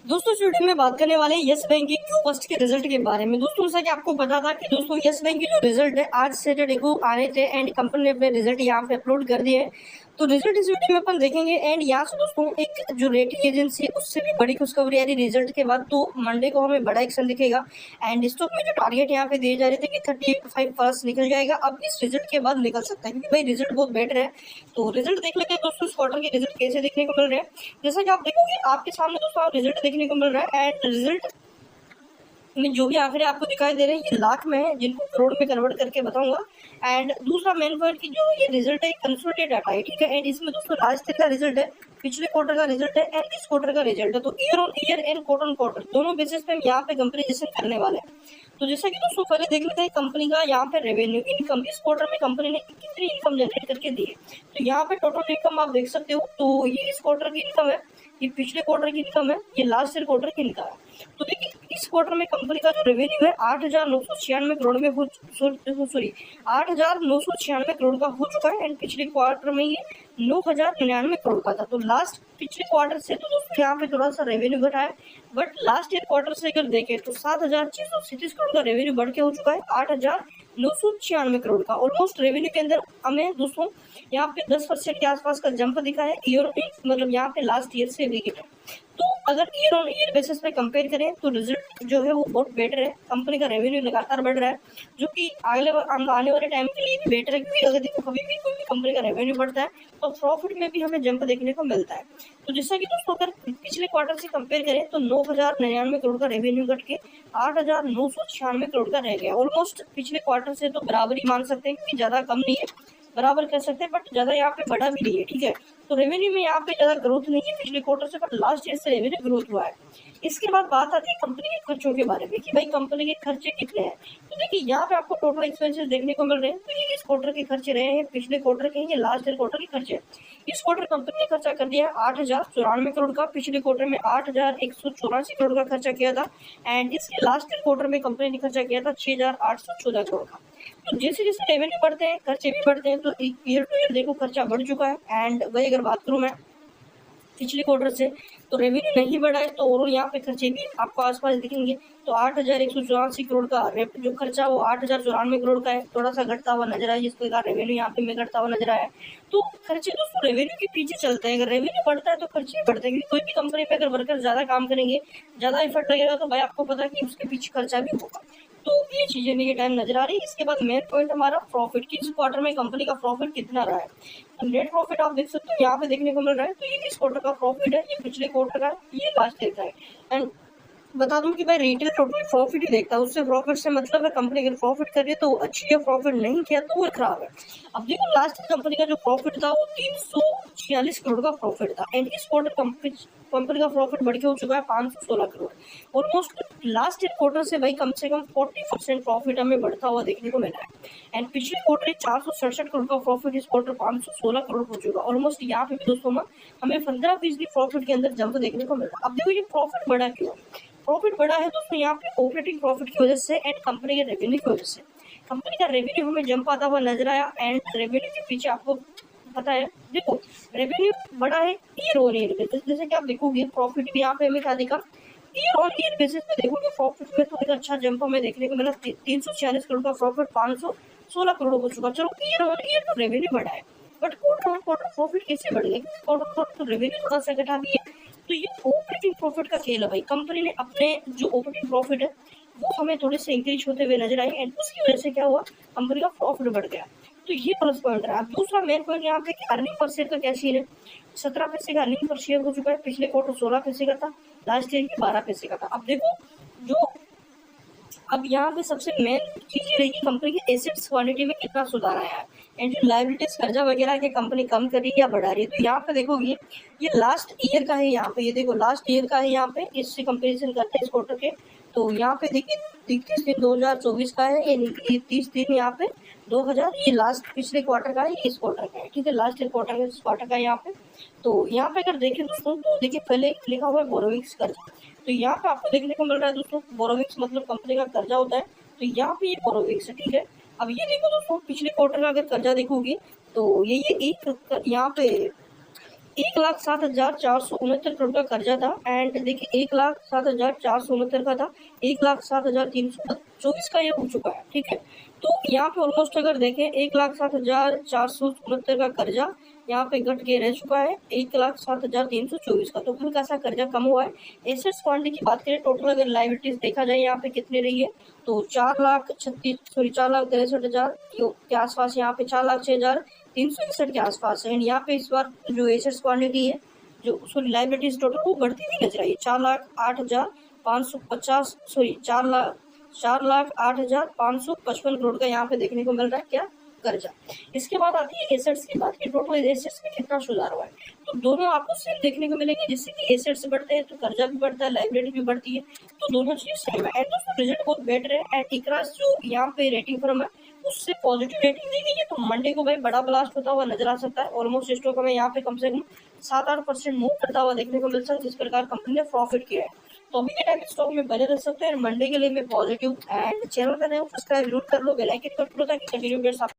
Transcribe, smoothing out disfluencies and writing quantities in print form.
दोस्तों इस वीडियो में बात करने वाले हैं यस बैंक के क्यू फर्स्ट के रिजल्ट के बारे में। दोस्तों जैसा कि आपको पता था कि दोस्तों यस बैंक के जो रिजल्ट है आज सैटरडे को आने थे एंड कंपनी ने अपने रिजल्ट यहाँ पे अपलोड कर दिए हैं। तो रिजल्ट इस वीडियो में अपन देखेंगे एंड यहाँ से दोस्तों एक जो रेटिंग एजेंसी है उससे भी बड़ी खुशखबरी आ रही रिजल्ट के बाद। तो मंडे को हमें बड़ा एक्शन दिखेगा एंड स्टॉक में जो टारगेट यहाँ पे दिए जा रहे थे कि 35 निकल जाएगा, अब इस रिजल्ट के बाद निकल सकता है क्योंकि भाई रिजल्ट बहुत बेटर है। तो रिजल्ट देख लेते हैं दोस्तों इस क्वार्टर के रिजल्ट कैसे देखने को मिल रहे हैं। जैसा कि आप देखोगे आपके सामने दोस्तों रिजल्ट देखने को मिल रहा है एंड रिजल्ट में जो भी आंकड़े आपको दिखाई दे रहे हैं ये लाख में है, जिनको करोड़ में कन्वर्ट करके बताऊंगा। एंड दूसरा मेन पॉइंट की जो ये रिजल्ट है कंसोलिडेटेड डाटा है, ठीक है। एंड इसमें दोस्तों लास्ट ईयर का रिजल्ट है, पिछले क्वार्टर का रिजल्ट है एंड इस क्वार्टर का रिजल्ट है। तो year on year and quarter on quarter दोनों बेसिस पे हम यहाँ पे कंपेरिजन करने वाले हैं। तो जैसा कि दोस्तों पहले देख लेते हैं कंपनी का यहाँ पे रेवेन्यू इनकम इस क्वार्टर में कंपनी ने कितनी इनकम जनरेट करके दी है। तो यहाँ पे टोटल इनकम आप देख सकते हो। तो ये इस क्वार्टर की इनकम है, ये पिछले क्वार्टर की इनकम है, ये लास्ट ईयर क्वार्टर की इनकम है। तो देखिए इस क्वार्टर में कंपनी का जो रेवेन्यू है 8,996 करोड़ में हो 8,996 करोड़ का हो चुका है एंड पिछले क्वार्टर में ये 9,099 करोड़ का था। तो लास्ट पिछले क्वार्टर से तो दोस्तों यहाँ पे थोड़ा सा रेवेन्यू घटा है, बट लास्ट ईयर क्वार्टर से अगर देखें तो 7,637 करोड़ का रेवेन्यू बढ़ के हो चुका है 8,996 करोड़ का। ऑलमोस्ट रेवेन्यू के अंदर हमें दोस्तों यहाँ पे 10% के आसपास का जंप दिखा है ईयर मतलब यहाँ पे लास्ट ईयर से रिलेटेड। तो अगर ईयर ऑन ईयर बेसिस पे कंपेयर करें तो रिजल्ट जो है वो बहुत बेटर है। कंपनी का रेवेन्यू लगातार बढ़ रहा है जो कि आने वाले टाइम के लिए भी बेटर है, क्योंकि अगर देखो कभी भी कोई भी कंपनी का रेवेन्यू बढ़ता है तो प्रॉफिट में भी हमें जंप देखने को मिलता है। तो जैसा कि दोस्तों अगर पिछले क्वार्टर से कंपेयर करें तो 9,099 करोड़ का रेवेन्यू घट के 8,996 करोड़ का रह गया। ऑलमोस्ट पिछले क्वार्टर से तो बराबरी मान सकते हैं, क्योंकि ज्यादा कम नहीं है, बराबर कर सकते हैं, बट ज्यादा यहाँ पे बढ़ा भी नहीं है, ठीक है। तो रेवेन्यू में यहाँ पे ज्यादा ग्रोथ नहीं है पिछले क्वार्टर से, बट लास्ट ईयर से रेवेन्यू ग्रोथ हुआ है। इसके बाद बात आती है कंपनी के खर्चों के बारे में कि भाई कंपनी के खर्चे कितने हैं। तो देखिए यहाँ पे आपको टोटल एक्सपेंसेस देखने को मिल रहे हैं। तो ये इस क्वार्टर के खर्चे रहे हैं, पिछले क्वार्टर के, ये लास्ट ईयर क्वार्टर के खर्चे। इस क्वार्टर कंपनी ने खर्चा कर दिया 8,094 करोड़ का, पिछले क्वार्टर में 8,184 करोड़ का खर्चा किया था एंड इसके लास्ट ईयर क्वार्टर में कंपनी ने खर्चा किया था 6,814 करोड़ का। तो जैसे जैसे रेवेन्यू बढ़ते हैं खर्चे भी बढ़ते हैं। तो ईयर टू ईयर देखो खर्चा बढ़ चुका है एंड वही अगर बात करूँ मैं पिछले क्वार्टर से तो रेवेन्यू नहीं बढ़ा है, तो ओवरऑल यहाँ पे खर्चे भी आपको आसपास दिखेंगे। तो 8,184 करोड़ का जो खर्चा वो 8,094 करोड़ का है, थोड़ा सा घटता हुआ नजर आया, जिसके कारण रेवेन्यू यहाँ पे में घटता हुआ नजर आया। तो खर्चे दोस्तों रेवेन्यू के पीछे चलते हैं, अगर रेवेन्यू बढ़ता है तो खर्चे बढ़ते हैं, क्योंकि कोई भी कंपनी में अगर वर्कर ज्यादा काम करेंगे, ज्यादा एफर्ट लगेगा, तो भाई आपको पता है कि उसके पीछे खर्चा भी होगा। तो ये चीजें नहीं टाइम नजर आ रही है। इसके बाद मेन पॉइंट हमारा प्रॉफिट की, इस क्वार्टर में कंपनी का प्रॉफिट कितना रहा है। तो नेट प्रॉफिट आप देख सकते हो यहाँ पे देखने को मिल रहा है। तो ये किस क्वार्टर का प्रॉफिट है, ये पिछले क्वार्टर का, ये लास्ट ईयर का है। एंड बता दूं कि भाई रिटेल टोटल प्रॉफिट ही देखता है, उससे प्रॉफिट से मतलब है कंपनी अगर प्रॉफिट कर रही है तो अच्छी है, प्रॉफिट नहीं किया तो वो खराब है। अब देखो लास्ट कंपनी का जो प्रॉफिट था वो 346 करोड़ का प्रॉफिट था एंड इस क्वार्टर कंपनी का प्रॉफिट बढ़ के हो चुका है 516 crore. Almost last year quarter से भाई कम से कम 40% प्रॉफिट हमें बढ़ता हुआ देखने को मिला है एंड पिछले क्वार्टर 467 करोड़ का प्रॉफिट, इस क्वार्टर 516 करोड़ हो चुका। ऑलमोस्ट यहाँ पे भी दोस्तों हमें 15% प्रॉफिट के अंदर जंप देखने को मिला। अब देखो ये प्रॉफिट बढ़ा क्यों, प्रॉफिट बढ़ा है दोस्तों यहाँ पे ऑपरेटिंग प्रॉफिट की वजह से एंड कंपनी के रेवेन्यू की वजह से। कंपनी का रेवेन्यू हमें जंप आता हुआ नजर आया एंड रेवेन्यू के पीछे आपको पता है देखो रेवेन्यू बढ़ा है ईयर ऑन ईयर बेसिस। जैसे कि आप देखोगे प्रॉफिट भी यहाँ पे हमें क्या दिखा, ईयर ऑन ईयर बेसिस पे देखोगे प्रॉफिट में तो एक अच्छा जंप हमें देखने को मिला। 346 करोड़ का प्रॉफिट 516 करोड़ हो चुका। चलो ईयर ऑन ईयर तो रेवेन्यू बढ़ा है, but quarter on quarter profit कैसे बढ़ गया, क्योंकि क्वार्टर ऑन क्वार्टर तो रेवेन्यू थोड़ा सा घटा दिया। तो ये ऑपरेटिंग प्रॉफिट का खेल है भाई, कंपनी ने अपने जो ऑपरेटिंग प्रॉफिट है वो हमें थोड़े से इंक्रीज होते हुए नजर आए एंड उसकी वजह से क्या हुआ, कंपनी का प्रॉफिट बढ़ गया। तो ये प्लस पॉइंट रहा। दूसरा मेन पॉइंट यहाँ पे अर्निंग पर शेयर का क्या सीन है, 17 पैसे का अर्निंग पर शेयर हो चुका है, पिछले क्वार्टर 16 पैसे का था, लास्ट ईयर 12 पैसे का था। अब देखो जो अब यहाँ पे सबसे मेन चीज ये रही कि कंपनी की एसेट्स क्वांटिटी में कितना सुधार आया है एंड जो लायबिलिटीज कर्जा वगैरह के कंपनी कम कर रही है या बढ़ा रही है। तो यहाँ पे देखोगे ये लास्ट ईयर का है, यहाँ पे ये देखो लास्ट ईयर का है, यहाँ पे इससे कंपेरिजन करते हैं इस क्वार्टर के। तो यहाँ पे देखिए 31 दिन 2024 का है, ये 30 दिन यहाँ पे 2000, ये लास्ट पिछले क्वार्टर का है, ये इस क्वार्टर का है, ठीक है, लास्ट ईयर क्वार्टर का इस क्वार्टर का यहाँ पे। तो यहाँ पे अगर देखें दोस्तों तो देखिए पहले लिखा हुआ है बोरोविंग्स कर्जा। तो यहाँ पे आपको देखने को मिल रहा है दोस्तों बोरोविंग्स मतलब कंपनी का कर्जा होता है। तो यहाँ पे ये बोरोविंग्स है, ठीक है। अब ये देखो दोस्तों पिछले क्वार्टर का अगर कर्जा देखोगे तो ये एक यहाँ पे 1,07,469 करोड़ का कर्जा था। एंड देखिए 1,07,469 का था, 1,07,324 का ये हो चुका है। ठीक है, तो यहाँ पे ऑलमोस्ट अगर देखें 1,07,469 का कर्जा यहाँ पे घट के रह चुका है 1,07,324 का, तो हल्का सा कर्जा कम हुआ है। एसेट्स क्वांटिटी की बात करें, टोटल अगर लाइबिलिटीज देखा जाए यहाँ पे कितनी रही है, तो 4,63,000 के आसपास, यहाँ पे 4,06,361 के आसपास है। एंड यहाँ पे इस बार जो एसेट्स क्वांटिटी है, जो सॉरी लाइबिलिटीज टोटल, वो बढ़ती हुई नजर आई है। 4,08,555 करोड़ का यहाँ पे देखने को मिल रहा है क्या, कर्जा। इसके बाद आती है एसेट्स की बात की, टोटल एसेट्स में कितना सुधार हुआ है, तो दोनों आपको सेम देखने को मिलेंगे। जिससे कि एसेट्स बढ़ते हैं तो कर्जा भी बढ़ता है, लाइबिलिटी भी बढ़ती है, तो दोनों चीज सेम है। एंड दोस्तों रिजल्ट बहुत बेटर है। एंड इकरास जो यहाँ पे रेटिंग फर्म है, उससे पॉजिटिव रेटिंग दी गई है, तो मंडे को भाई बड़ा ब्लास्ट होता हुआ नजर आ सकता है। ऑलमोस्ट स्टॉक हमें यहाँ पे कम से कम 7-8% मूव करता हुआ देखने को मिल सकता है, जिस प्रकार कंपनी ने प्रॉफिट किया है। तो अभी के टाइम स्टॉक में बने रह सकते हैं। मंडे के लिए मैं पॉजिटिव। एंड चैनल का नया सब्सक्राइब जरूर कर लो, बेल आइकन कर लो, ताकि कंटिन्यू अपडेट्स